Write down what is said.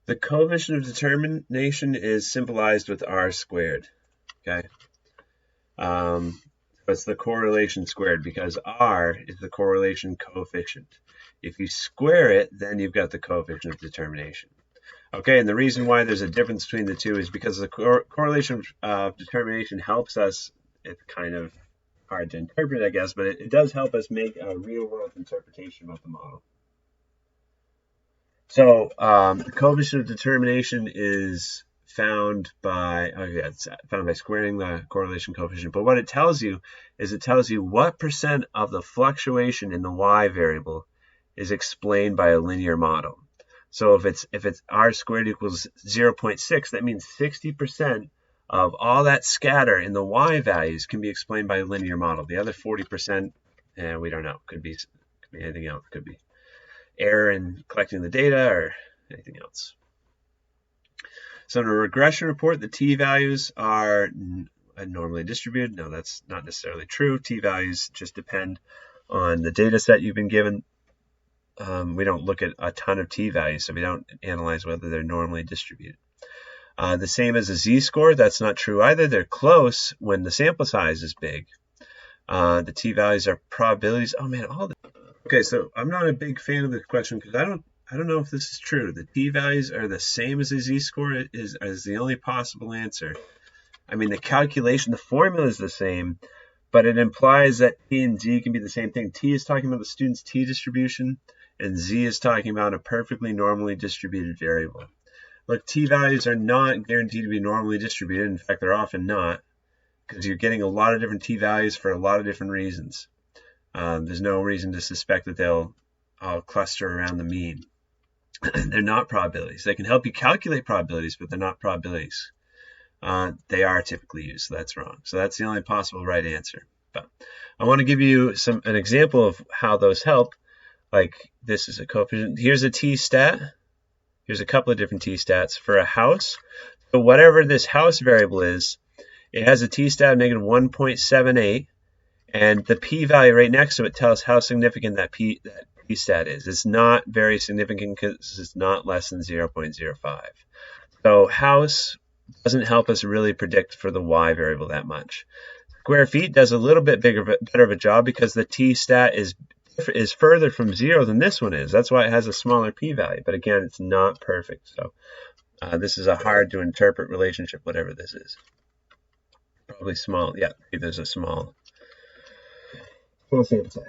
The coefficient of determination is symbolized with r squared. Okay. It's the correlation squared because r is the correlation coefficient. If you square it, then you've got the coefficient of determination. Okay, and the reason why there's a difference between the two is because the correlation of determination helps us. It's kind of hard to interpret, I guess, but it does help us make a real-world interpretation of the model. So the coefficient of determination is found by it's found by squaring the correlation coefficient. But what it tells you is it tells you what percent of the fluctuation in the y variable is explained by a linear model. So if it's r squared equals 0.6, that means 60% of all that scatter in the y values can be explained by a linear model. The other 40%, we don't know. Could be anything else. Could be error in collecting the data or anything else. So in a regression report, the t-values are normally distributed. No, that's not necessarily true. T-values just depend on the data set you've been given. We don't look at a ton of t-values, so we don't analyze whether they're normally distributed. The same as a z-score, that's not true either. They're close when the sample size is big. The t-values are probabilities. Oh man, Okay, so I'm not a big fan of this question because I don't know if this is true. The t-values are the same as a z-score is the only possible answer. I mean, the calculation, the formula is the same, but it implies that t and z can be the same thing. T is talking about the student's t distribution, and z is talking about a perfectly normally distributed variable. Look, t-values are not guaranteed to be normally distributed. In fact, they're often not, because you're getting a lot of different t-values for a lot of different reasons. There's no reason to suspect that they'll all cluster around the mean. They're not probabilities. They can help you calculate probabilities, but they're not probabilities. They are typically used, so that's wrong. So that's the only possible right answer. But I want to give you an example of how those help. Like this is a coefficient. Here's a t-stat. Here's a couple of different t-stats for a house. So whatever this house variable is, it has a t-stat of negative 1.78. And the p-value right next to it tells how significant that p-stat is. It's not very significant because it's not less than 0.05. So house doesn't help us really predict for the y variable that much. Square feet does a little bit better of a job because the t-stat is further from 0 than this one is. That's why it has a smaller p-value. But again, it's not perfect. So this is a hard to interpret relationship, whatever this is. Probably small. Yeah, there's a small sample size.